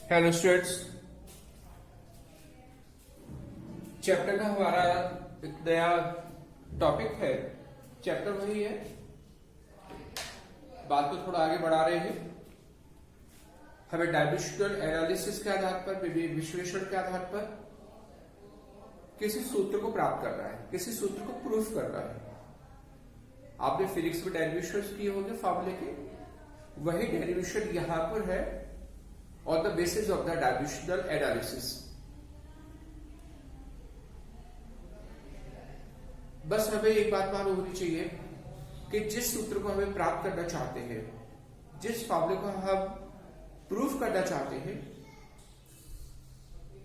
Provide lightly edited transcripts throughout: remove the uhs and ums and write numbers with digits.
Hello students, chapter का हमारा एक नया टॉपिक है। चैप्टर वही है, बात को थोड़ा आगे बढ़ा रहे हैं। हमें डायमेंशनल एनालिसिस के आधार पर, विश्लेषण के आधार पर किसी सूत्र को प्राप्त करना है, किसी सूत्र को प्रूफ करना है। आपने फिजिक्स में डेरिवेशंस किए होंगे फॉर्मूले के, वही डेरिवेशन यहां पर है on the basis of the dimensional analysis। बस हमें एक बात मालूम होनी चाहिए कि जिस सूत्र को हमें प्राप्त करना चाहते हैं, जिस फॉर्मूले को हम प्रूफ करना चाहते हैं,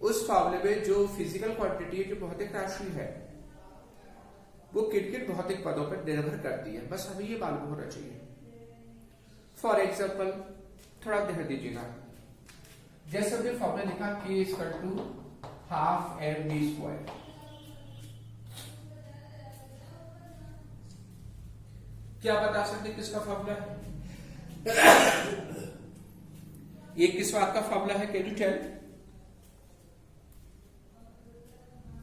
उस फॉर्मूले में जो फिजिकल क्वांटिटी है, जो भौतिक राशि है, वो किन किन भौतिक पदों पर निर्भर करती है, बस हमें ये मालूम होना चाहिए। फॉर एग्जाम्पल, थोड़ा ध्यान दीजिएगा। जैसे हमने फॉर्मूला लिखा k equal to half M D square. क्या बता सकते किसका फॉर्मूला है? ये किस बात का फॉर्मूला है? Can you tell?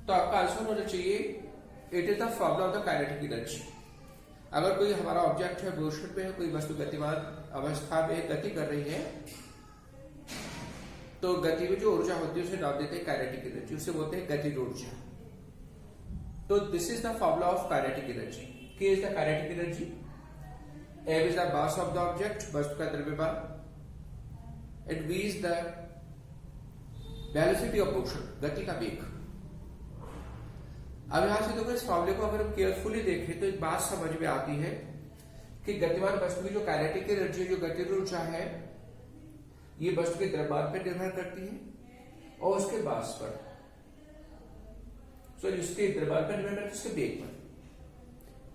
तो आपका आंसर होना चाहिए it is the formula of the kinetic energy. अगर कोई हमारा ऑब्जेक्ट है, मोशन में है, कोई वस्तु गतिमान अवस्था में गति कर रही है, तो गति में जो ऊर्जा होती है उसे नाम देते हैं काइनेटिक एनर्जी, उसे बोलते हैं गतिज ऊर्जा। तो this is the formula of kinetic energy. K is the kinetic energy, M is the mass of the object, वस्तु का द्रव्यमान, and V is the velocity of motion, गति का वेग। अब यहां से देखो, इस फॉर्मूले को अगर हम केयरफुली देखें तो एक बात समझ में आती है कि गतिमान वस्तु की जो काइनेटिक एनर्जी, जो गतिज ऊर्जा है, ये वस्तु के द्रव्यमान पर निर्भर करती है और उसके मास पर, सॉरी उसके द्रव्यमान पर निर्भर करती है, उसके वेग पर,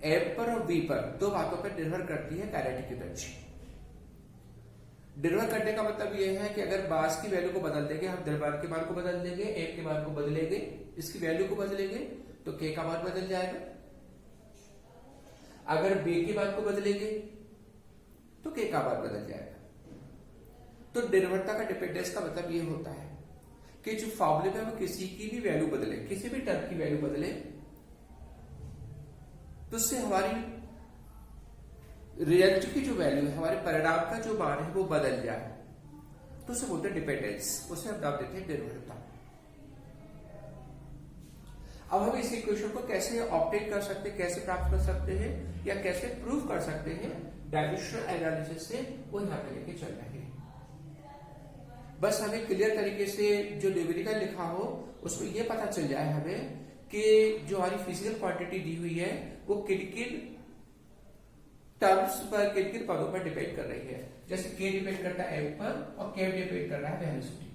एम पर और वी पर, दो बातों पर निर्भर करती है काइनेटिक एनर्जी। निर्भर करने का मतलब यह है कि अगर मास की वैल्यू को बदल देंगे, हम द्रव्यमान के मान को बदल देंगे, एम के मान को बदलेंगे, इसकी वैल्यू को बदलेंगे, तो के का मान बदल जाएगा। अगर बी के मान को बदलेंगे तो के का मान बदल जाएगा। तो निर्भरता का, डिपेंडेंस का मतलब ये होता है कि जो फॉर्मूले में हम किसी की भी वैल्यू बदले, किसी भी टर्म की वैल्यू बदले, तो उससे हमारी रिजल्ट की जो वैल्यू है, हमारे परिणाम का जो मान है, वो बदल जाए, तो उसे बोलते हैं डिपेंडेंस, उसे हम नाम देते हैं निर्भरता। अब हम इस इक्वेशन को कैसे ऑब्टेन कर सकते हैं, कैसे प्राप्त कर सकते हैं, या कैसे प्रूव कर सकते हैं डायमेंशनल एनालिसिस से, वो यहां पे लेके चल रहे हैं। बस हमें क्लियर तरीके से जो न्यूमेरिकल लिखा हो उसमें यह पता चल जाए हमें कि जो हमारी फिजिकल क्वांटिटी दी हुई है वो किन किन टर्म्स पर, किन किन पदों पर डिपेंड कर रही है। जैसे के डिपेंड करता है एम पर और के डिपेंड कर रहा है वेलोसिटी।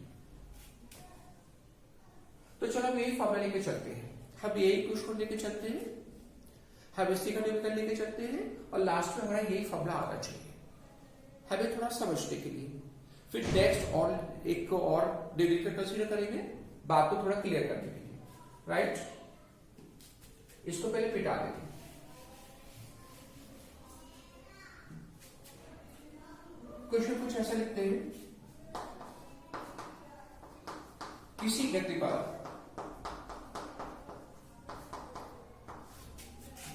तो चलो हम यही फॉर्मूला लेके चलते हैं, हम यही क्वेश्चन लेके चलते हैं, हम इसी का न्यूमेरिकल लेके चलते हैं, और लास्ट में हमारा यही फॉर्मूला आना चाहिए हमें थोड़ा समझने के लिए। फिर नेक्स्ट और एक को और न्यूमेरिकल कंसीडर करेंगे, बात को थोड़ा क्लियर करने के लिए, राइट। इसको पहले पिटा देंगे। क्वेश्चन कुछ ऐसा लिखते हैं, किसी गति पर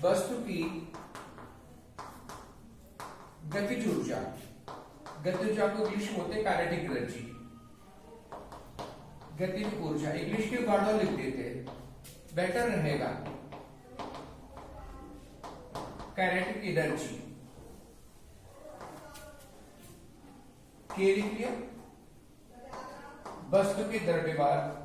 वस्तु की गतिज ऊर्जा, गतिज ऊर्जा को इंग्लिश में बोलते हैं काइनेटिक एनर्जी, गतिज ऊर्जा, इंग्लिश के वर्ड लिख देते हैं, बेटर रहेगा, काइनेटिक एनर्जी के लिख लिया, वस्तु के द्रव्यमान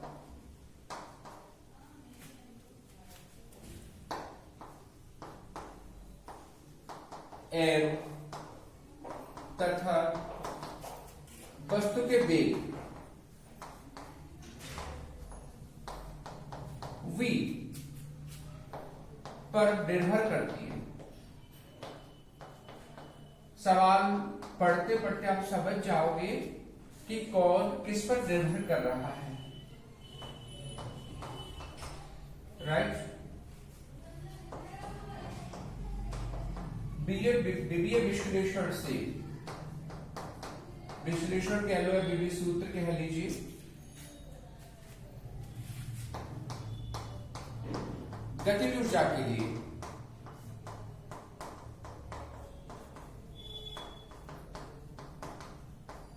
एम तथा वस्तु के वेग v पर निर्भर करती है। सवाल पढ़ते पढ़ते आप समझ जाओगे कि कौन किस पर निर्भर कर रहा है, राइट। विश्लेषण से विश्लेषण कह लो या बीबी सूत्र कह लीजिए। गतिज ऊर्जा के लिए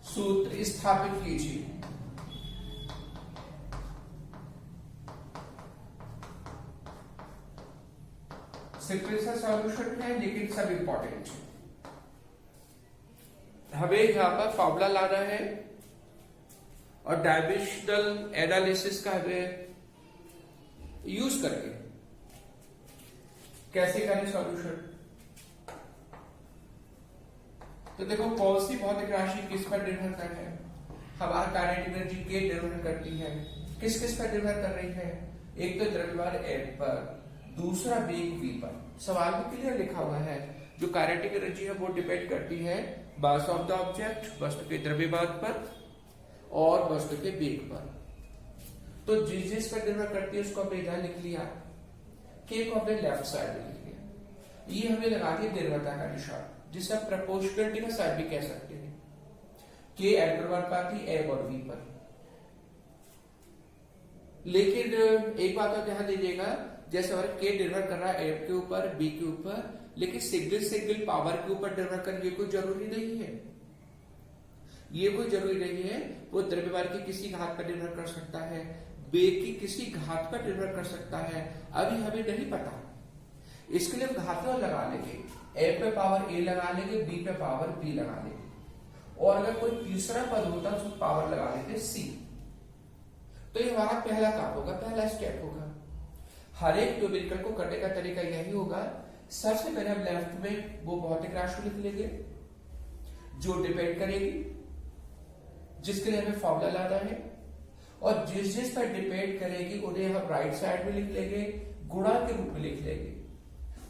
सूत्र स्थापित कीजिए। सिंपल सा सॉल्यूशन है लेकिन सब इंपॉर्टेंट है। हमें यहां पर फॉर्मूला लाना है और डायमेंशनल एनालिसिस का हमें यूज करके कैसे करें सॉल्यूशन। तो देखो कौन सी भौतिक राशि किस पर निर्भर कर है, हमारा काइनेटिक एनर्जी के निर्भर करती है, किस किस पर निर्भर कर रही है, एक तो द्रव्यमान m पर, दूसरा वेग v पर। सवाल में क्लियर लिखा हुआ है जो काइनेटिक एनर्जी है वो डिपेंड करती है मास ऑफ द ऑब्जेक्ट, वस्तु के द्रव्यमान पर और वस्तु के वेग पर। तो जिस जिस पर निर्भर करती है उसको हमने इधर लिख लिया, के को हमने लेफ्ट साइड में लिख लिया। ये हमने लगा दिया निर्भरता का निशान, जिसे आप प्रोपोर्शनलिटी का साइड भी कह सकते हैं। के एंटरवर्पाती एम और वी पर। लेकिन एक बात आप ध्यान दीजिएगा, जैसे हमारे के निर्भर कर रहा है एम के ऊपर, बी के ऊपर, लेकिन सिंगल सिंगल पावर के ऊपर निर्भर कर ये कोई जरूरी नहीं है। ये कोई जरूरी नहीं है। वो द्रव्यमान की किसी घात पर निर्भर कर सकता है, वेग की किसी घात पर निर्भर कर सकता है, अभी हमें नहीं पता। इसके लिए घात लगा लेंगे, ए पे पावर ए लगा लेंगे, बी पे पावर बी लगा लेंगे, और अगर कोई तीसरा पद होता तो पावर लगा लेंगे सी। तो ये हमारा पहला काम होगा, पहला स्टेप होगा। हर एक न्यूमेरिकल को करने का तरीका यही होगा, सबसे पहले हम लेफ्ट में वो भौतिक राशि लिख लेंगे जो डिपेंड करेगी, जिसके लिए हमें फॉर्मूला लाना है, और जिस जिस पर डिपेंड करेगी उन्हें हम राइट साइड में लिख लेंगे, गुणा के रूप में लिख लेंगे,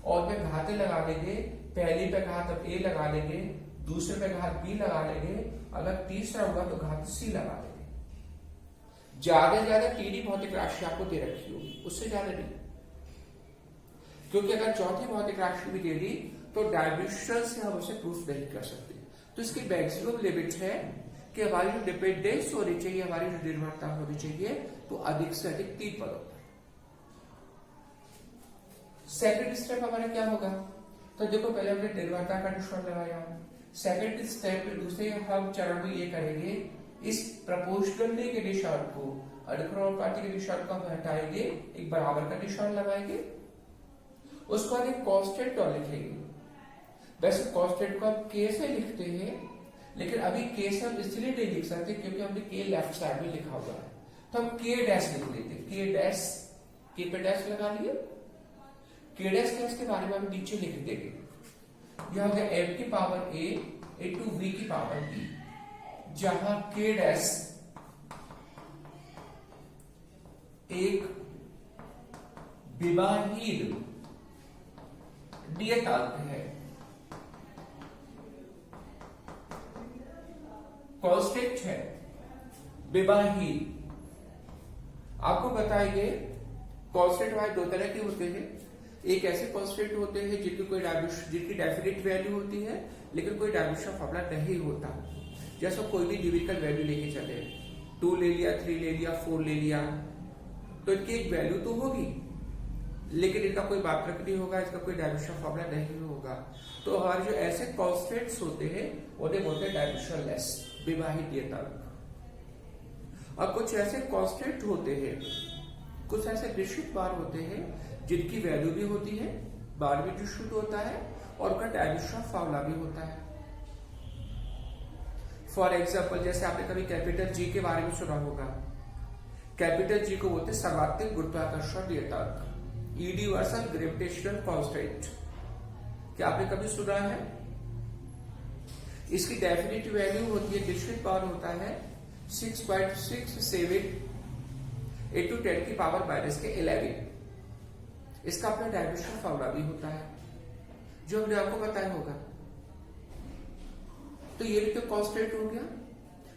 और फिर घाते लगा लेंगे। पहली पे घात अब ए लगा लेंगे, दूसरे पे घात बी लगा लेंगे, अगर तीसरा होगा तो घात सी लगा लेंगे। ज्यादा से ज्यादा तीन ही भौतिक राशि आपको दे रखी होगी, उससे ज्यादा नहीं, क्योंकि अगर चौथी भौतिक राशि भी दे दी तो डायमेंशन से हम उसे प्रूफ नहीं कर सकते। तो इसकी मैक्सिमम लिमिट है कि हमारी जो डिपेंडेंस होनी चाहिए, हमारी जो निर्भरता होनी चाहिए, तो अधिक से अधिक 3 पदों पर। सेकंड स्टेप हमारा क्या होगा, तो देखो पहले हमने निर्भरता का निशान लगाया। सेकंड स्टेप में दूसरे हम चरण में ये करेंगे, इस प्रोपोर्शनलिटी के निशान को, अनुक्रमानुपाती के निशान को हम हटाएंगे, एक बराबर का निशान लगाएंगे, उसको हम एक कांस्टेंट और लिखेंगे। वैसे कांस्टेंट को हम के से लिखते हैं, लेकिन अभी के से हम इसलिए नहीं लिख सकते क्योंकि हमने के लेफ्ट साइड में लिखा हुआ है, तो हम के डैश लिख लेते हैं। के डैश, के पे डैश लगा लिए, के डैश के बारे में हम नीचे लिख देंगे। यह हो गया m की पावर a इंटू v की पावर b, जहां के डैश एक विवाहीन नियतांक है, कांस्टेंट है, विवाहीन। आपको बताएंगे कांस्टेंट वाले दो तरह के होते हैं। एक ऐसे कांस्टेंट होते हैं जिनकी डेफिनेट वैल्यू होती है लेकिन कोई डायमेंशन फॉर्मूला नहीं होता। जैसे कोई भी न्यूमेरिकल वैल्यू लेके चले, 2 ले लिया, 3 ले लिया, 4 ले लिया, तो इनकी एक वैल्यू तो होगी लेकिन इनका कोई मात्रक नहीं होगा, इसका कोई डायमेंशन फॉर्मूला नहीं होगा। तो हमारे जो ऐसे कांस्टेंट्स होते हैं उन्हें बोलते हैं डायमेंशनलेस, विवाहित नियतांक। और कुछ ऐसे कांस्टेंट होते हैं, कुछ ऐसे निश्चित मान होते हैं जिनकी वैल्यू भी होती है, मान भी निश्चित होता है, और उनका डायमेंशन फॉर्मूला भी होता है। फॉर एग्जाम्पल, जैसे आपने कभी कैपिटल जी के बारे में सुना होगा। कैपिटल जी को बोलते सर्वाधिक गुरुत्वाकर्षण नियतांक, यूनिवर्सल ग्रेविटेशनल कांस्टेंट। क्या आपने कभी सुना है? इसकी डेफिनेट वैल्यू होती है, निश्चित मान होता है 6.67 इंटू 10 की पावर माइनस के 11। इसका अपना डायमेंशन फॉर्मूला भी होता है जो हमने आपको बताया होगा। तो ये भी तो कांस्टेंट हो गया।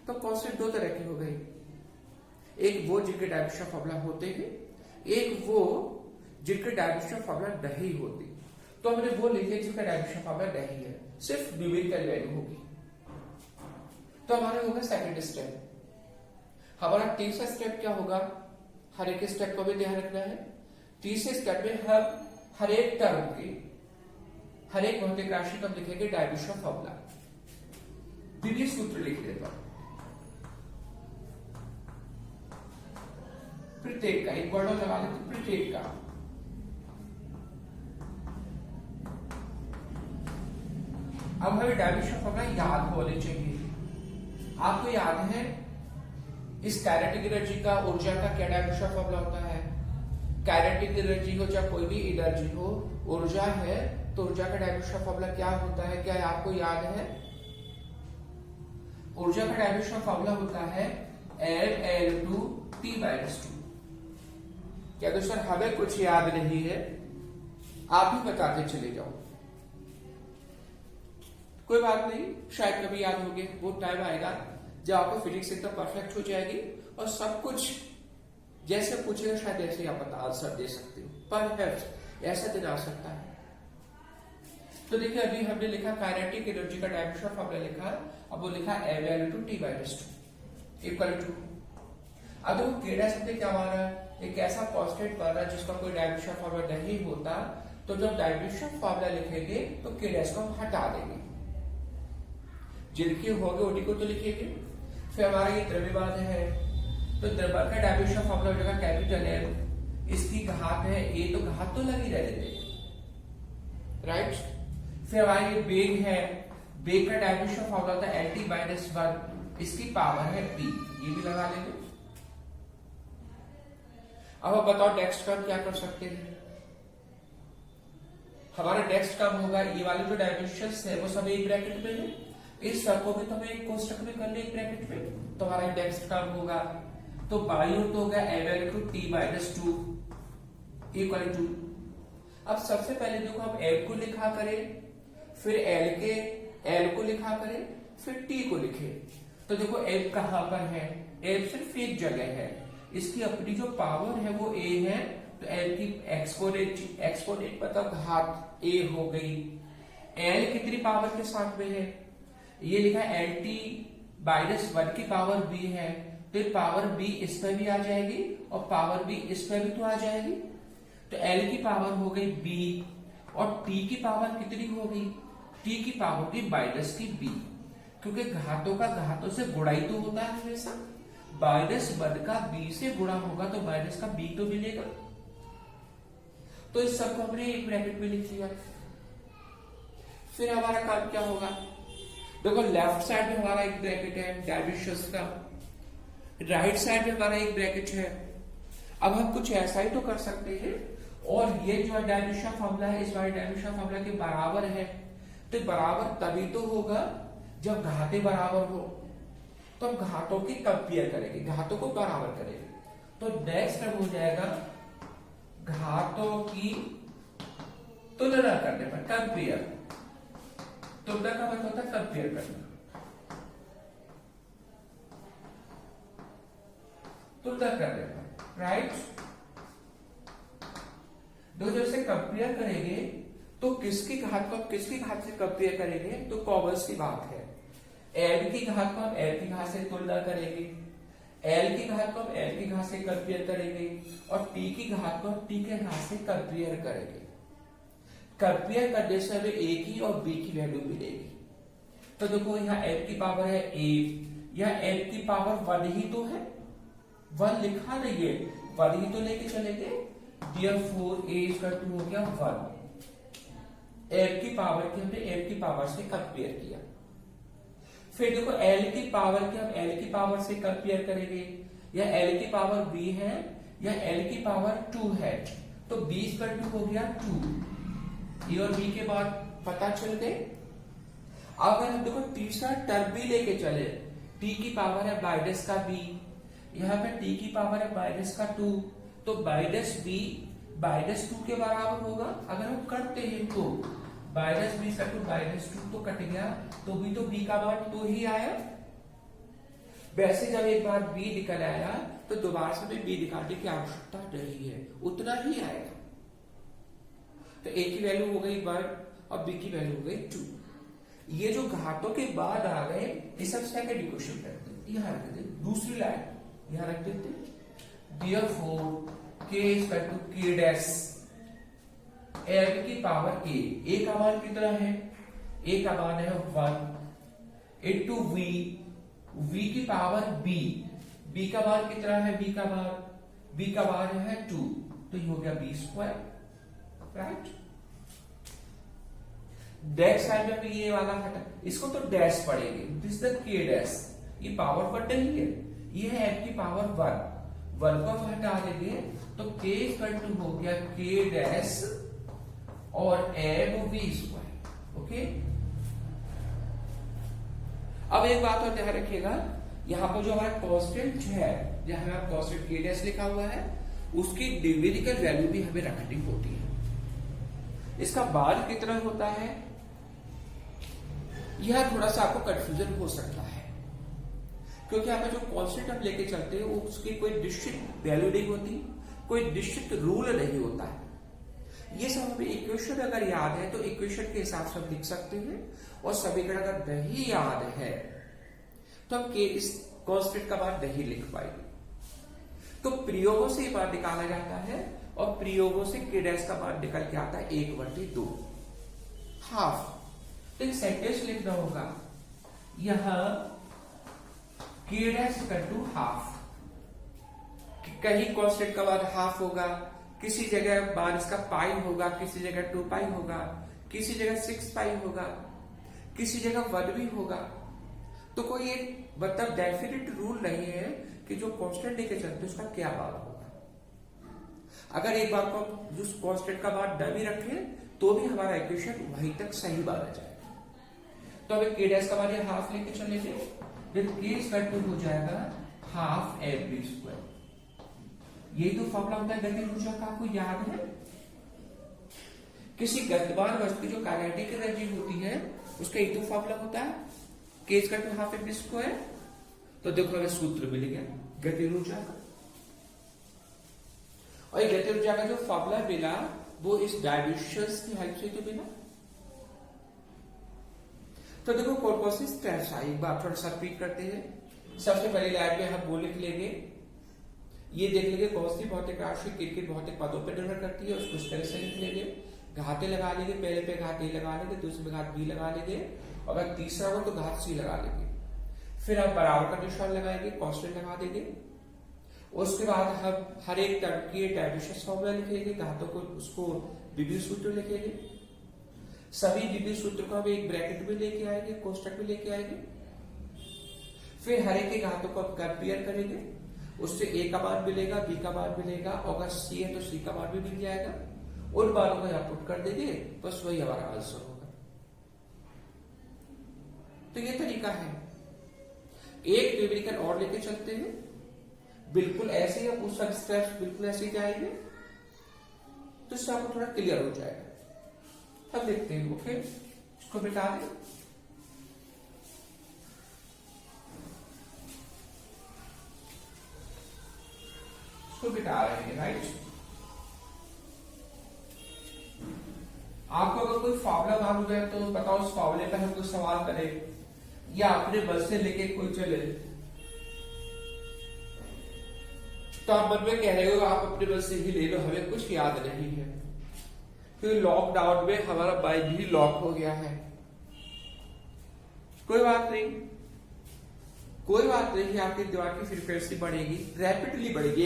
तो कांस्टेंट दो तरह की हो गई, एक वो जिनके डायमेंशन फॉर्मूला होते हैं, एक वो जिनके डायमेंशन फॉर्मूला नहीं होती। तो हमने वो लिखे जिनका डायमेंशन फॉर्मूला नहीं है, सिर्फ न्यूमेरिकल वैल्यू होगी। तो हमारे होगा सेकंड स्टेप। हमारा तीसरा स्टेप क्या होगा, हर एक स्टेप को भी ध्यान रखना है। तीसरे स्टेप में हम हर एक टर्म के, हर एक भौतिक राशि का लिखेंगे डायविशन फॉर्मूला, द्वितीय सूत्र लिख देता हूं प्रत्येक का, एक वर्ड लगा लेते प्रत्येक का। अब हमें डायविशन फॉर्मूला याद होने चाहिए। आपको याद है इस काइनेटिक एनर्जी का, ऊर्जा का क्या डायविशन फॉर्मूला होता है? काइनेटिक एनर्जी हो चाहे कोई भी एनर्जी हो, ऊर्जा है तो ऊर्जा का डायविशन फॉर्मूला क्या होता है? क्या आपको याद है? ऊर्जा का डायविशन फॉर्मूला होता है L/T/2। क्या तो सर हमें कुछ याद नहीं है, आप ही बताते चले जाओ। कोई बात नहीं, शायद कभी याद होगे, वो टाइम आएगा जब आपको फिजिक्स एकदम परफेक्ट हो जाएगी और सब कुछ जैसे पूछेगा शायद ऐसे आप आंसर दे सकते हो, पर ऐसा दिन आ सकता है। तो देखिए अभी हमने लिखा काइनेटिक एनर्जी का डायमेंशन फॉर्मूला लिखा, अब वो लिखा L/T/2 इक्वल टू, अब देखो केड़ा शब्द क्या मान रहा है, एक ऐसा कांस्टेंट मान रहा है जिसका कोई डायमेंशन फॉर्मूला नहीं होता, तो जब डायमेंशन फॉर्मूला लिखेंगे तो केड़ा को हम हटा देंगे, जिनके होंगे उन्हीं को तो लिखेंगे। फिर हमारा ये द्रव्यमान है, तो द्रव्यमान का डायमेंशन फॉर्मूला हो जाएगा कैपिटल M, इसकी घात है A, तो घात तो लगी रहने देंगे, राइट। फिर हमारा ये वेग है, वेग का डायमेंशन फॉर्मूला होता है L/T/1, इसकी पावर है B, ये भी लगा लेंगे। अब आप बताओ नेक्स्ट काम क्या कर सकते हैं? हमारा नेक्स्ट काम होगा ये वाले जो डायमेंशंस है वो सब एक ब्रैकेट में है, इस सब को भी तो हमें एक कोष्टक में कर ले एक ब्रैकेट में, तो हमारा नेक्स्ट काम होगा तो बाई ओर तो होगा L/T/2 इक्वल टू, अब सबसे पहले देखो हम M को लिखा करें, फिर L को लिखा करें, फिर T को लिखे। तो देखो M कहां पर है? M सिर्फ एक जगह है, इसकी अपनी जो पावर है वो A है, तो L की एक्सपोनेंट मतलब घात A हो गई। L कितनी पावर के साथ में है? ये लिखा L/T/1 की पावर B है, तो पावर B इस पर भी आ जाएगी और पावर B इस पर भी तो आ जाएगी, तो L की पावर हो गई B और T की पावर कितनी हो गई? T की पावर होगी माइनस की B, क्योंकि घातों का घातों से गुणा ही तो होता है हमेशा, -1 का B से गुणा होगा तो माइनस का B तो मिलेगा, तो इस सबको हमने एक ब्रैकेट में लिख लिया। फिर हमारा काम क्या होगा? देखो लेफ्ट साइड में हमारा एक ब्रैकेट है डायमेंशंस का, राइट साइड में हमारा एक ब्रैकेट है। अब हम कुछ ऐसा ही तो कर सकते हैं, और ये जो डायमेंशन फॉर्मूला है इस वाले डायमेंशन फॉर्मूला के बराबर है, तो बराबर तभी तो होगा जब घातें बराबर हो, तो हम घातों की कंपेयर करेंगे, घातों को बराबर करेंगे। तो नेक्स्ट स्टेप हो जाएगा घातों की तुलना करने पर, कंपेयर। तुलना का मतलब होता है कंपेयर करना, तुलना करने पर, राइट। जब से कंपेयर करेंगे तो किसकी घात को किसकी घात से कंपेयर करेंगे? तो कॉमन्स की बात है, L की घात को हम L की घात से तुलना करेंगे, L की घात को हम L की घात से कंपेयर करेंगे, और T की घात को हम T के घात से कंपेयर करेंगे। कंपेयर करने से हमें A की और B की वैल्यू मिलेगी। तो देखो यहाँ L की पावर है A, यहाँ L की पावर 1 ही तो है, 1 लिखा नहीं है, 1 ही तो लेके चलेंगे, therefore A = हो गया 1। L की पावर की हमने L की पावर से कंपेयर किया। फिर देखो L की पावर की हम L की पावर से कंपेयर करेंगे, या L की पावर B है या L की पावर 2 है, तो B = हो गया 2। A और B के बाद पता चल गए। अगर हम देखो तीसरा टर्म भी लेके चले, T की पावर है माइनस का B, यहाँ पे T की पावर है माइनस का 2, तो माइनस B -2 के बराबर होगा। अगर हम करते हैं तो -B = -2 तो कट गया, तो भी तो B का मान 2 ही आया। वैसे जब एक बार B निकल आया तो दोबारा से B निकालने की आवश्यकता नहीं है, उतना ही आएगा। तो A की वैल्यू हो गई 1 और B की वैल्यू हो गई 2। ये जो घातों के बाद आ गए ये सब सेकंड इक्वेशन करते हैं, यहां रख देते। दूसरी लाइन यहां रख देते, therefore k equal to k dash m की पावर a का मान कितना है, a का मान है 1 इनटू v की पावर b का मान कितना है, b का मान है 2, तो ये हो गया b square, right. Dash side में भी ये वाला हटा, इसको तो डैश पड़ेगी, दिस द k डैश, ये पावर 1 नहीं है, ये है m की पावर 1 को हटा देंगे तो k इक्वल टू हो गया k डैश और m v स्क्वायर, ओके। अब एक बात और ध्यान रखिएगा, यहां पर जो हमारा कांस्टेंट है, जहां हमारा कांस्टेंट k डैश लिखा हुआ है, उसकी न्यूमेरिकल वैल्यू भी हमें रखनी होती है। इसका मान कितना होता है, यह थोड़ा सा आपको कंफ्यूजन हो सकता है, क्योंकि यहाँ पे जो कांस्टेंट हम लेके चलते हैं वो उसकी कोई निश्चित वैल्यू नहीं होती, कोई निश्चित रूल नहीं होता है। ये सब हमें इक्वेशन अगर याद है तो इक्वेशन के हिसाब से हम लिख सकते हैं, और समीकरण अगर नहीं याद है तो हम इस कांस्टेंट का मान नहीं लिख पाएंगे। तो प्रयोगों से ये मान निकाला जाता है, और प्रयोगों से k डैश का मान निकल के आता है 1/2 हाफ। तो एक सेंटेंस लिखना होगा, यहां k dash equal to half, कहीं कांस्टेंट का मान हाफ होगा, किसी जगह मान इसका पाई होगा, किसी जगह 2 पाई होगा, किसी जगह 6 पाई होगा, किसी जगह 1 भी होगा। तो कोई एक मतलब डेफिनेट रूल नहीं है कि जो कांस्टेंट लेके चलते उसका क्या मान होगा। अगर एक बार को जो कांस्टेंट का मान न भी रखें तो भी हमारा इक्वेशन वहीं तक सही माना जाएगा। तो हमें k डैश का मान हाफ लेके चलेंगे, फिर k इक्वल टू हो जाएगा हाफ mv स्क्वायर। यही तो फॉर्मूला होता है गतिज ऊर्जा का, आपको याद है। किसी गतिमान वस्तु की जो काइनेटिक एनर्जी होती है उसका एक तो फॉर्मूला होता है k equal to half mv square. तो देखो हमें सूत्र मिल गया गतिज ऊर्जा का, और ये गतिज ऊर्जा का जो फॉर्मूला मिला वो इस डायमेंशंस की हेल्प से तो मिला। तो देखो कौन कौन सी स्टेप्स आई, एक बार थोड़ा सा रिपीट करते हैं। सबसे पहले लाइन में हम वो लिख लेंगे, ये देख लेंगे कौन सी भौतिक राशि किन भौतिक पदों पर निर्भर करती है, उसको इस तरह से लिख लेंगे। घाते लगा लेंगे, पहले पे घात a लगा लेंगे, दूसरे पे घात b लगा लेंगे, और अगर तीसरा हो तो घात c लगा लेंगे। फिर हम बराबर का निशान लगाएंगे, कांस्टेंट लगा देंगे। उसके बाद हम हर एक टर्म की डायमेंशन फॉर्मूला लिखेंगे, घातों को उसको विभिन्न सूत्र लिखेंगे। सभी विभिन्न सूत्र को हम एक ब्रैकेट में लेके आएंगे, कोष्टक में लेके आएंगे। फिर हर एक के घातों को हम कंपेयर करेंगे, उससे a का मान मिलेगा, b का मान मिलेगा, और अगर c है तो c का मान भी मिल जाएगा। उन मानों को यहाँ पुट कर देंगे, बस वही हमारा आंसर होगा। तो ये तरीका है। एक न्यूमेरिकल और लेके चलते हैं, बिल्कुल ऐसे ही उस सब स्टेप्स बिल्कुल ऐसे ही जाएंगे, तो इससे आपको थोड़ा क्लियर हो जाएगा। अब देखते हैं, ओके, इसको मिटा दें। इसको मिटा रहे हैं, राइट। आपको अगर कोई फॉर्मूला मालूम है तो बताओ, उस फॉर्मूले पे हम कोई सवाल करें या अपने बल से लेके कोई चले, तो आप मन में कह रहे हो आप अपने बल से ही ले लो, हमें कुछ याद नहीं है, क्योंकि लॉकडाउन में हमारा माइंड ही लॉक हो गया है। कोई बात नहीं, कोई बात नहीं, आपके दिमाग की फ्रीक्वेंसी बढ़ेगी, रैपिडली बढ़ेगी,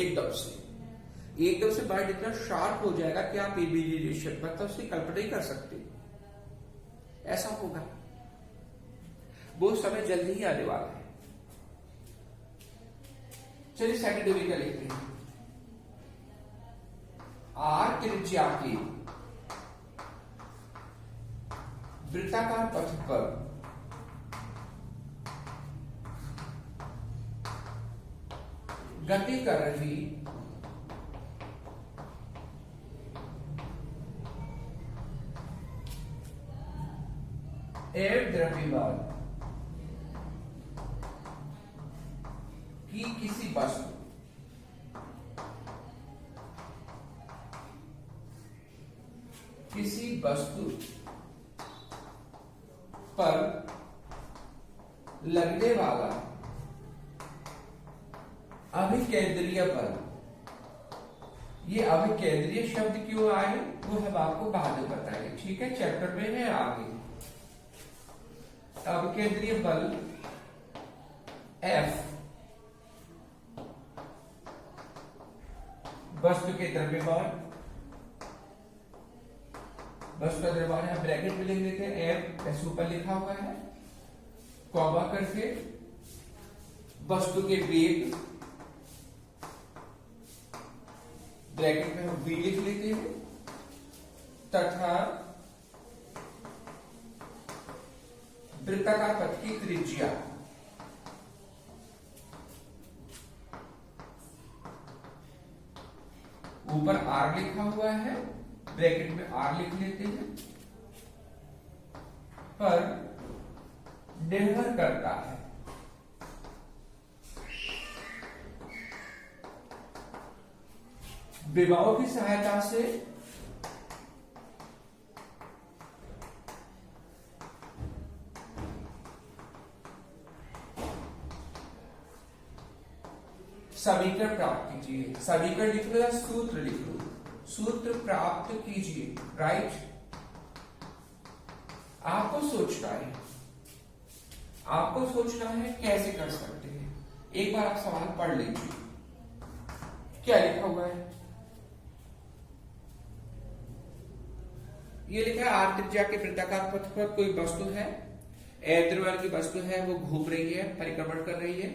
एकदम से माइंड इतना शार्प हो जाएगा कि आप इमेजिनेशन मतलब उसकी कल्पना ही कर सकते, ऐसा होगा। वो समय जल्दी ही आने वाला है। चलिए सेकंड न्यूमेरिकल लिखते हैं। आर त्रिज्या की वृत्ताकार पथ पर गति कर रही एक द्रव्यमान की किसी वस्तु पर लगने वाला अभिकेंद्रीय बल। ये अभिकेंद्रीय शब्द क्यों आए वो हम आपको बाद में बताएंगे, ठीक है, चैप्टर में है आगे। अभिकेंद्रीय बल F वस्तु के द्रव्यमान, वस्तु का द्रव्यमान है, ब्रैकेट में लिख देते हैं F, ऐसे ऊपर लिखा हुआ है कॉमा करके, वस्तु के वेग, ब्रैकेट में हम v लिख लेते हैं, तथा वृत्ताकार पथ की त्रिज्या। ऊपर r लिखा हुआ है, ब्रैकेट में r लिख लेते हैं, पर निर्भर करता है विभव की सहायता से समीकरण प्राप्त कीजिए। समीकरण लिख लो या सूत्र लिख लो, सूत्र प्राप्त कीजिए, राइट। आपको सोचना है, आपको सोचना है कैसे कर सकते हैं। एक बार आप सवाल पढ़ लीजिए, क्या लिखा हुआ है। ये लिखा है आर त्रिज्या के वृत्ताकार पथ पर कोई वस्तु है, द्रव्यमान की वस्तु है, वो घूम रही है, परिक्रमण कर रही है,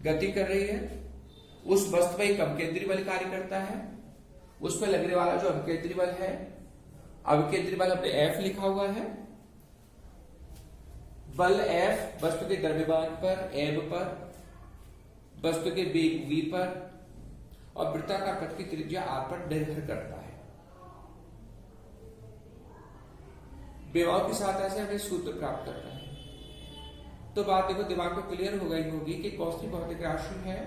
गति कर रही है। उस वस्तु पर एक अभिकेंद्रीय बल कार्य करता है, उस पर लगने वाला जो अभिकेंद्रीय बल है, अभिकेंद्रीय बल अपने F लिखा हुआ है। बल F वस्तु के द्रव्यमान पर, एब पर, वस्तु के वेग v पर और वृत्ताकार पथ की त्रिज्या r पर निर्भर करता है। विभव की सहायता से हमें सूत्र प्राप्त करना है। तो बात देखो दिमाग में क्लियर हो गई होगी कि कौन भौतिक राशि है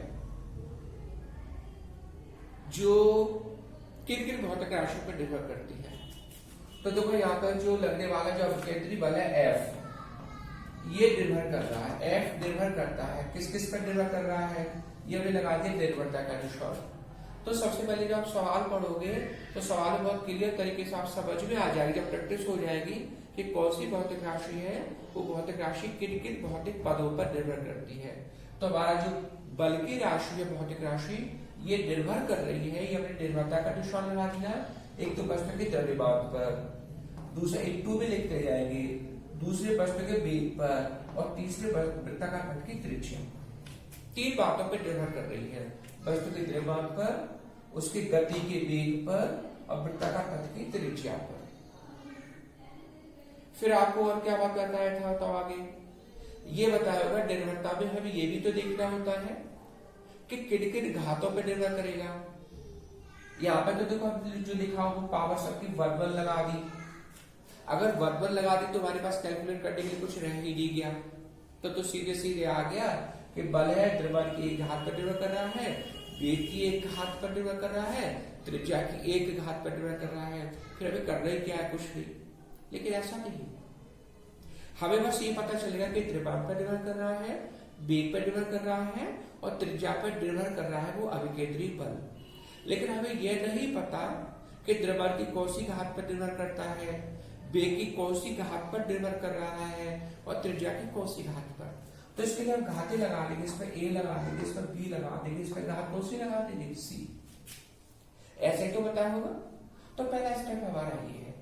जो किन किन भौतिक राशियों पर निर्भर करती है। तो देखो यहाँ पर जो लगने वाला जो अभिकेंद्रीय बल है F, ये निर्भर कर रहा है, F निर्भर करता है, किस किस पर निर्भर कर रहा है, ये हमें लगा दिया निर्भरता का निशान। तो सबसे पहले जब आप सवाल पढ़ोगे तो सवाल बहुत क्लियर तरीके से आप समझ में आ जाएगी, जब प्रैक्टिस हो जाएगी कि कौन सी भौतिक राशि है, वो भौतिक राशि किन किन भौतिक पदों पर निर्भर करती है। तो हमारा जो बल की राशि है, भौतिक राशि, ये निर्भर कर रही है, ये हमने निर्भरता का निशान लगा दिया। एक तो वस्तु के द्रव्यमान पर, दूसरा एक टू में लिखते जाएंगे, दूसरे वस्तु के वेग पर और तीसरे वृत्ताकार पथ की त्रिज्या। तीन बातों पर निर्भर कर रही है, वस्तु के द्रव्यमान पर, उसकी गति के वेग पर और वृत्ताकार पथ की त्रिज्या पर। फिर आपको और क्या बात बताया था, तो आगे ये बताया होगा निर्भरता में हमें ये भी तो देखना होता है कि किन किन घातों पर निर्भर करेगा। यहाँ पर तो देखो जो लिखा हो पावर शक्ति वर्बल लगा दी। अगर वर्बल लगा दी तो हमारे पास कैलकुलेट करने के लिए कुछ रह ही नहीं गया, तो सीधे सीधे आ गया कि बल है, द्रव्यमान की एक घात पर निर्भर कर रहा है, वेग की एक घात पर निर्भर कर रहा है, त्रिज्या की एक घात पर निर्भर कर रहा है। फिर हमें करना ही क्या है, कुछ नहीं। लेकिन ऐसा नहीं, हमें बस ये पता चलेगा कि द्रव्यमान पर निर्भर कर रहा है, वेग पर निर्भर कर रहा है और त्रिज्या पर निर्भर कर रहा है वो अभिकेंद्रीय बल। लेकिन हमें यह नहीं पता कि द्रव्यमान की कौन सी घात पर निर्भर करता है, वेग की कौन सी घात पर निर्भर कर रहा है और त्रिज्या की कौन सी घात पर। तो इसके लिए हम घातें लगा देंगे, इस पर a लगा देंगे, इस पर b लगा देंगे, इस पर घात कौन सी लगा देंगे, c। ऐसे ही तो बताया होगा। तो पहला स्टेप हमारा ये है,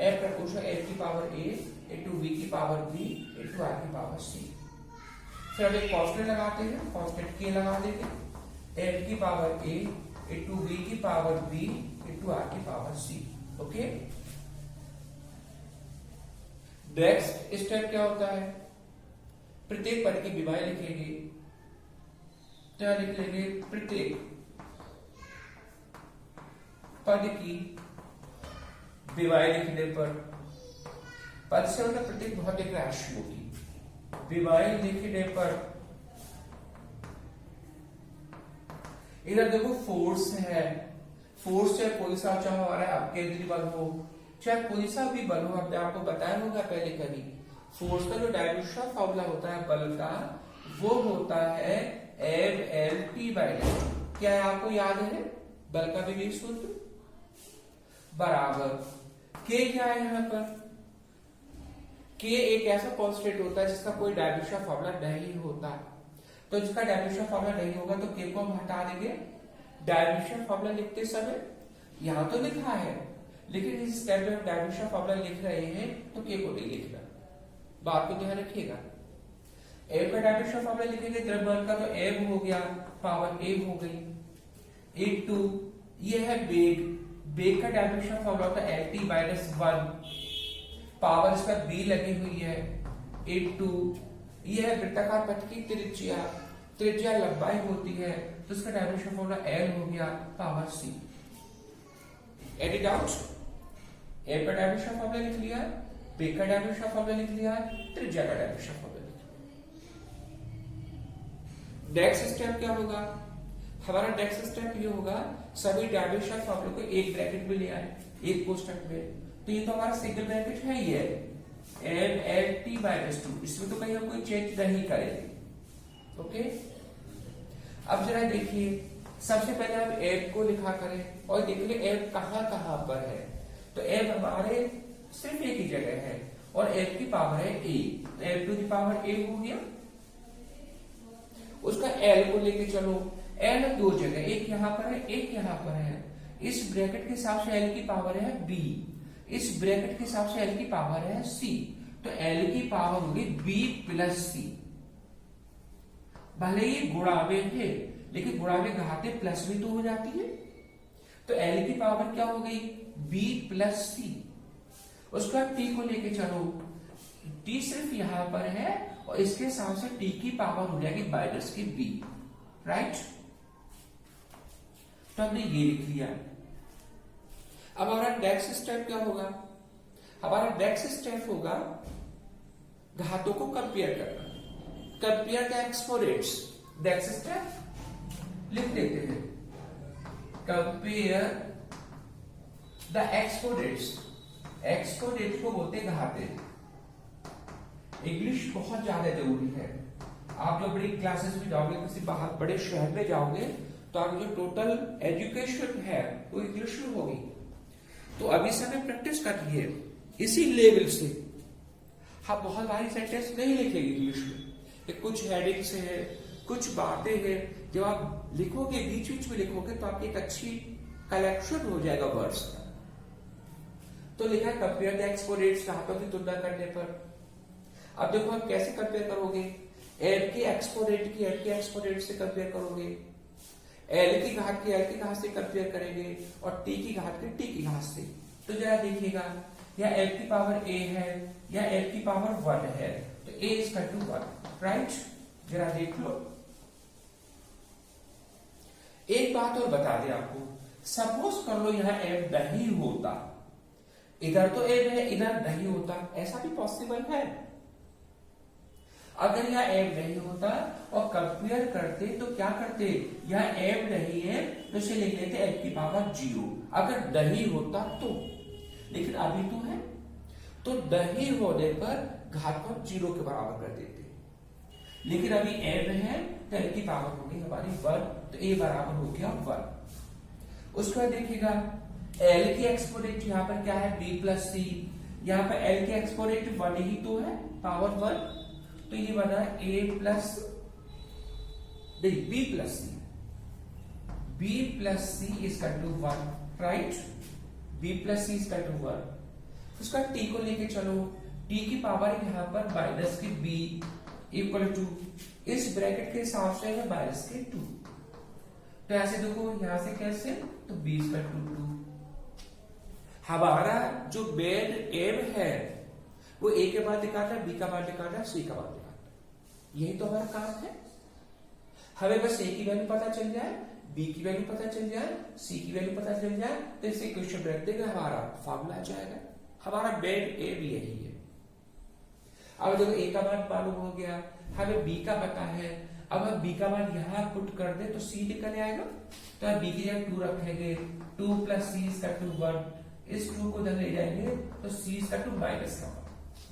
f प्रपोर्शनल f की पावर a इंटू v की पावर b इंटू r की पावर c। फिर हम एक कांस्टेंट लगाते हैं, कांस्टेंट k लगा देंगे, f की पावर a इंटू v की पावर b इंटू r की power c। Okay, next step क्या होता है, प्रत्येक पद की विभव लिखेंगे। क्या लिख लेंगे, प्रत्येक पद की विभव लिखने पर, पद से मतलब प्रत्येक भौतिक राशियों की विभव लिखने पर, इधर देखो फोर्स है, फोर्स चाहे कोई सा चाहे हमारा अभिकेंद्रीय बल हो, चाहे कोई सा भी बल हो, हमने आपको बताया होगा पहले कभी, फोर्स का जो डायमेंशनल फॉर्मूला होता है बल का, वो होता है Mlt/L। क्या है आपको याद है? बल का विवेक सूत्र बराबर K। क्या है यहां पर? K एक ऐसा कांस्टेंट होता है जिसका कोई डायमेंशनल फॉर्मूला नहीं होता। तो जिसका डायमेंशनल फॉर्मूला नहीं होगा तो K को हम हटा देंगे। डायमेंशनल फॉर्मूला लिखते समय यहां तो लिखा है, लेकिन इस स्टेप में हम डायमेंशनल फॉर्मूला लिख रहे हैं तो K को नहीं लिखना। बात को ध्यान रखिएगा। M का डायमेंशनल फॉर्मूला लिखेंगे द्रव्यमान का, तो M हो गया पावर A हो गई इनटू ये है वेग। वेग का डायमेंशनल फॉर्मूला होता है Lt-1, पावर इसका B लगी हुई है इनटू ये है वृत्ताकार पथ की त्रिज्या। त्रिज्या लंबाई होती है तो इसका डायमेंशनल फॉर्मूला L हो गया power C। Any doubt? M का डायमेंशनल फॉर्मूला लिख लिया, वेग का डायमेंशनल फॉर्मूला लिख लिया, त्रिज्या का डायमेंशनल फॉर्मूला लिख लिया। नेक्स्ट स्टेप क्या होगा? हमारा नेक्स्ट स्टेप ये होगा सभी डायमेंशनल फॉर्मूले को एक ब्रैकेट में ले आए, एक कोष्ठक में। तो ये तो हमारा सिंगल ब्रैकेट है ही है Mlt/2, इसमें तो कहीं हम कोई चेंज नहीं करेंगे। ओके, अब जरा देखिए, सबसे पहले हम M को लिखा करें और देखिए M कहां कहां पर है। तो M हमारे सिर्फ एक ही जगह है और M की पावर है A, तो M⁴ A हो गया। उसका L को लेके चलो, L दो जगह, एक यहां पर है एक यहां पर है। इस ब्रैकेट के हिसाब से L की पावर है B, इस ब्रैकेट के हिसाब से L की पावर है C, तो L की पावर होगी B+C। भले ही गुणा में है लेकिन गुणा में घाते प्लस भी तो हो जाती है, तो L की पावर क्या हो गई B+C। उसका T को लेके चलो, T सिर्फ यहां पर है और इसके हिसाब से T की पावर हो जाएगी -B, राइट। तो हमने ये लिख लिया। अब हमारा नेक्स्ट स्टेप क्या होगा? हमारा नेक्स्ट स्टेप होगा घातों को कंपेयर करना, compare the exponents. Next step लिख देते हैं, कंपेयर द एक्सपोनेंट्स। एक्सपोनेंट को बोलते हैं घाते। इंग्लिश बहुत ज्यादा जरूरी है। आप जब बड़ी क्लासेस में जाओगे, किसी बाहर बड़े शहर में जाओगे, तो आपकी जो टोटल एजुकेशन है वो इंग्लिश में होगी। तो अभी से हमें प्रैक्टिस करनी है इसी लेवल से। हम बहुत भारी सेंटेंस नहीं लिखेंगे इंग्लिश में, कुछ हेडिंग्स है, कुछ बातें हैं, जब आप लिखोगे बीच बीच में लिखोगे तो आपकी एक अच्छी कलेक्शन हो जाएगा वर्ड्स का। तो लिखा कंपेयर द एक्सपोनेंट्स, घातों की तुलना करने पर। अब देखो आप कैसे कंपेयर करोगे? M के एक्सपोनेंट की M के एक्सपोनेंट से कंपेयर करोगे, L की घात की L की घात से कंपेयर करेंगे और T की घात की T की घात से। तो जरा देखिएगा, या L की पावर A है या L की पावर 1 है, तो A = 1, राइट। जरा देख लो। एक बात और बता दें आपको, सपोज कर लो यहां M नहीं होता, इधर तो M है इधर नहीं होता, ऐसा भी पॉसिबल है। अगर यह M नहीं होता और कंपेयर करते तो क्या करते? यह M नहीं है तो इसे लिख लेते M की पावर 0, अगर नहीं होता तो। लेकिन अभी तो है, तो नहीं होने पर घात को 0 के बराबर कर देते। लेकिन अभी M है तो M की पावर होगी हमारी 1, तो A बराबर हो गया 1। उसके बाद देखिएगा L की एक्सपोनेंट यहाँ पर क्या है B+C, यहाँ पर L की एक्सपोनेंट 1 ही तो है, पावर 1, तो ये बना B+C। B+C = 1, right. B+C = 1। उसका T को लेके चलो, T की पावर यहां पर -B = इस ब्रैकेट के हिसाब से है -2। तो ऐसे देखो यहां से कैसे, तो B = 2। हमारा जो मेन एम है वो A के बाद निकालना, B का बाद निकालना, C का बाद निकालना, यही तो हमारा काम है। हमें बस A की वैल्यू पता चल जाए, B की वैल्यू पता चल जाए, C की वैल्यू पता चल जाए, तो इसे इक्वेशन रख देंगे, हमारा फॉर्मूला आ जाएगा। हमारा मेन एम यही है। अब देखो A का मान मालूम हो गया, हमें B का पता है। अब हम B का मान यहां पुट कर दे तो C निकल आएगा, तो हम B की जगह 2 रखेंगे, 2 + C = 1। इस 2 को इधर ले जाएंगे तो C =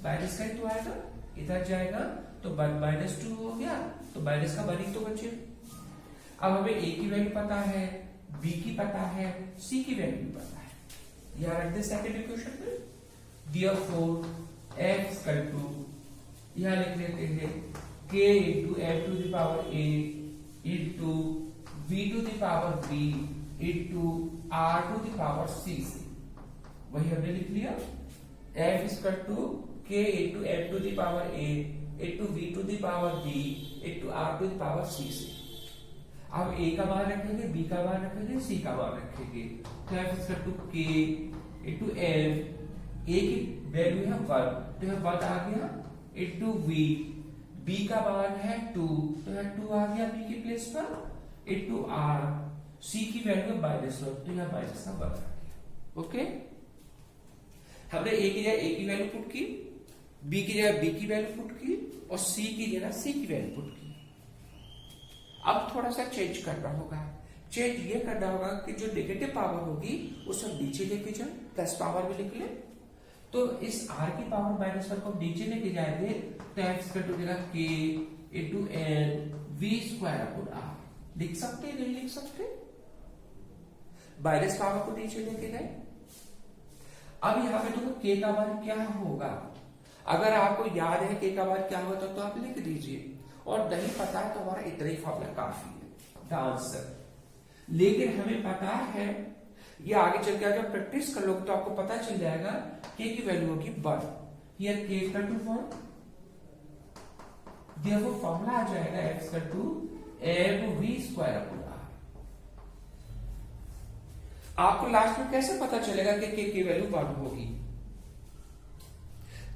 -1 तो आएगा, इधर जाएगा तो -2 हो गया, तो माइनस का 1 ही तो बचे। अब हमें a की वैल्यू पता है, b की पता है, c की वैल्यू पता है। यहां रख दे सेकंड इक्वेशन में, therefore f इक्वल टू, यहां लिख लेते हैं k into f to the power a into v to the power b into r to the power c से, वही हमने लिख लिया। f equal to k into f to the power a into v to the power b into r to the power c से। अब a का मान रखेंगे, b का मान रखेंगे, c का मान रखेंगे, तो f equal to k into f, a की वैल्यू है 1 तो यह 1 आ गया, इंटू v, b का मान है 2 तो यह 2 आ गया b की प्लेस पर, इंटू r, c की वैल्यू है -1 तो यह माइनस का 1 आ गया। ओके, हमने a की जगह a की वैल्यू पुट की, b की जगह b की वैल्यू पुट की और c की जगह c की वैल्यू पुट की। अब थोड़ा सा चेंज करना होगा। चेंज ये करना होगा कि जो नेगेटिव पावर होगी उसे नीचे लेके जाए, प्लस पावर में लिख ले। तो इस r की पावर -1 को नीचे लेके जाएंगे तो x का टू जगह k into n v square upon r लिख सकते, नहीं लिख सकते? माइनस पावर को नीचे लेके गए। अब यहाँ पे देखो k का मान क्या होगा, अगर आपको याद है k का मान क्या होता तो आप लिख दीजिए, और नहीं पता है तो हमारा इतना ही फॉर्मूला काफी है द आंसर। लेकिन हमें पता है, ये आगे चल के अगर प्रैक्टिस कर लोगे तो आपको पता चल जाएगा k की वैल्यू होगी 1, हियर k इक्वल टू 1, देखो फॉर्मूला आ जाएगा x equal to f v square upon r। आपको लास्ट में कैसे पता चलेगा कि k की वैल्यू 1 होगी?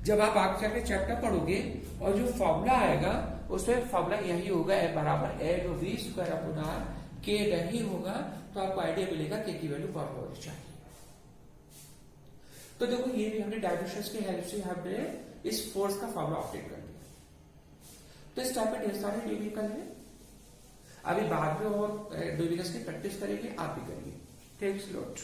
जब आप आगे जाके चैप्टर पढ़ोगे और जो फॉर्मूला आएगा उसमें फॉर्मूला यही होगा, f बराबर f v square upon r, k नहीं होगा तो आपको आइडिया मिलेगा k की वैल्यू 1 होनी चाहिए। तो देखो ये भी हमने डायमेंशंस की हेल्प से हमने इस फोर्स का फॉर्मूला ऑब्टेन कर दिया। तो इस टाइप में ढेर सारे न्यूमेरिकल है, अभी बाद में और न्यूमेरिकल्स की प्रैक्टिस करेंगे, आप भी करिए। Thanks lot.